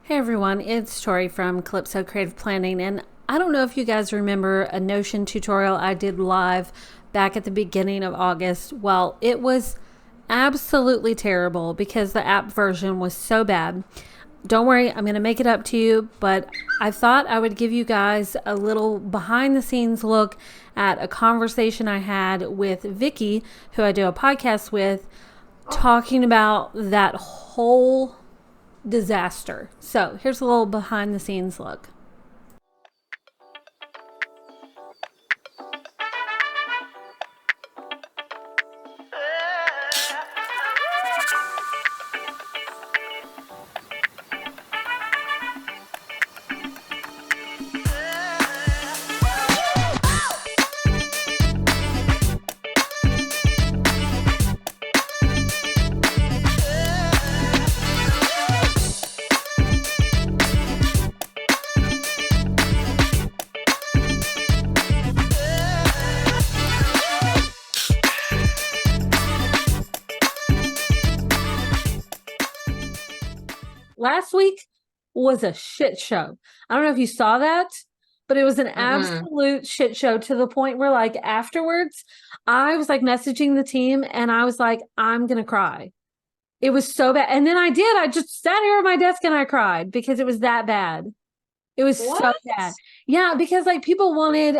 Hey everyone, it's Tori from Calypso Creative Planning, and I don't know if you guys remember a Notion tutorial I did live back at the beginning of August. Well, it was absolutely terrible because the app version was so bad. Don't worry, I'm going to make it up to you, but I thought I would give you guys a little behind the scenes look at a conversation I had with Vicky, who I do a podcast with, talking about that whole disaster. So here's a little behind the scenes look. Last week was a shit show. I don't know if you saw that, but it was an absolute shit show to the point where, like, afterwards, I was like messaging the team and I was like, I'm going to cry. It was so bad. And then I did. I just sat here at my desk and I cried because it was that bad. It was so bad. Yeah, because like people wanted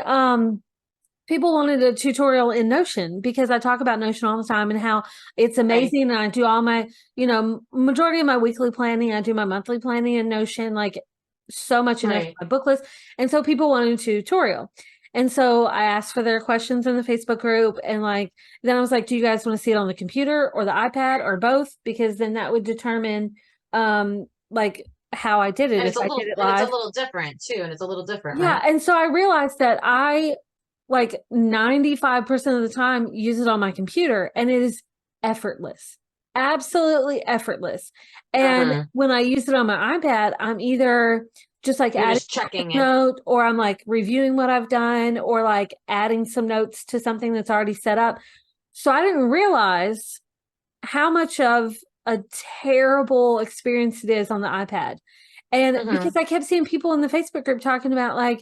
a tutorial in Notion because I talk about Notion all the time and how it's amazing. Right. And I do all my, majority of my weekly planning. I do my monthly planning in Notion, like so much in my book list. And so people wanted a tutorial. And so I asked for their questions in the Facebook group. And like, then I was like, do you guys want to see it on the computer or the iPad or both? Because then that would determine like how I did it. And if I did it live. It's a little different too. And it's a little different. Yeah. Right? And so I realized that I like 95% of the time use it on my computer and it is effortless, absolutely effortless. And when I use it on my iPad, I'm either just like adding checking a note, or I'm like reviewing what I've done, or like adding some notes to something that's already set up. So I didn't realize how much of a terrible experience it is on the iPad. And because I kept seeing people in the Facebook group talking about like,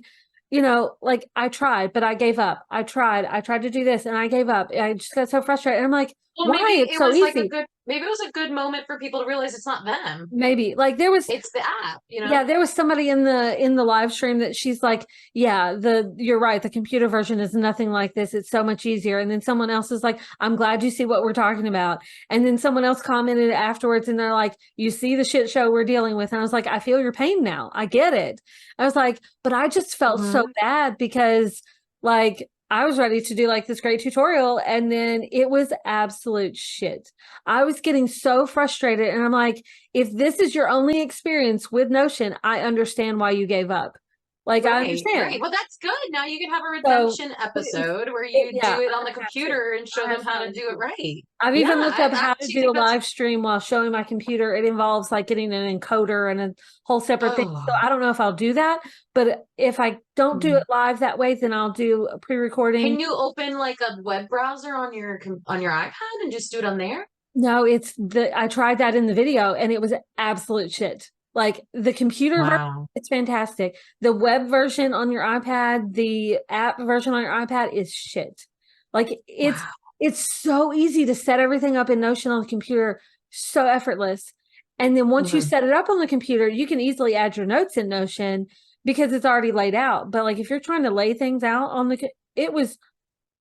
like I tried, but I gave up. I tried to do this and I gave up. I just got so frustrated. And I'm like, well, why? Maybe it's so easy. Maybe it was a good moment for people to realize it's not them. Maybe like it's the app, Yeah, there was somebody in the live stream that she's like, yeah, you're right. The computer version is nothing like this. It's so much easier. And then someone else is like, I'm glad you see what we're talking about. And then someone else commented afterwards and they're like, you see the shit show we're dealing with. And I was like, I feel your pain now. I get it. I was like, but I just felt so bad because like I was ready to do like this great tutorial and then it was absolute shit. I was getting so frustrated and I'm like, if this is your only experience with Notion, I understand why you gave up. Like, I understand. Right. Well, that's good. Now you can have a redemption episode where you do it on the computer and show them how to do it right. I've even looked up how to do a live stream while showing my computer. It involves like getting an encoder and a whole separate thing. So I don't know if I'll do that, but if I don't do it live that way, then I'll do a pre-recording. Can you open like a web browser on your iPad and just do it on there? No, I tried that in the video and it was absolute shit. Like the computer version, it's fantastic. The web version on your iPad, the app version on your iPad is shit. Like it's so easy to set everything up in Notion on the computer, so effortless. And then once you set it up on the computer, you can easily add your notes in Notion because it's already laid out. But like if you're trying to lay things out on it was,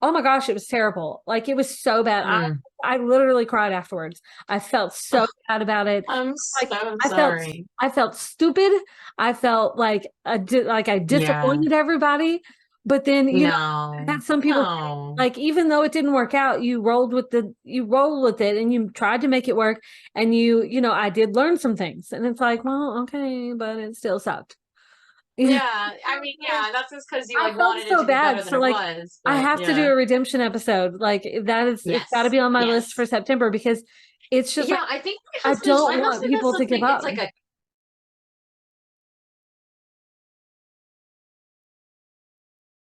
oh my gosh, it was terrible. Like it was so bad. I literally cried afterwards. I felt so bad about it. I'm so sorry. I felt stupid. I felt like I disappointed everybody. But then I had some people like, even though it didn't work out, you rolled with it and you tried to make it work. And I did learn some things. And it's like, well, okay, but it still sucked. Yeah, I mean, that's just because you like wanted it to be better than it was. I have to do a redemption episode. Like that is, it's got to be on my list for September because it's just I think I don't want people to give up. It's like a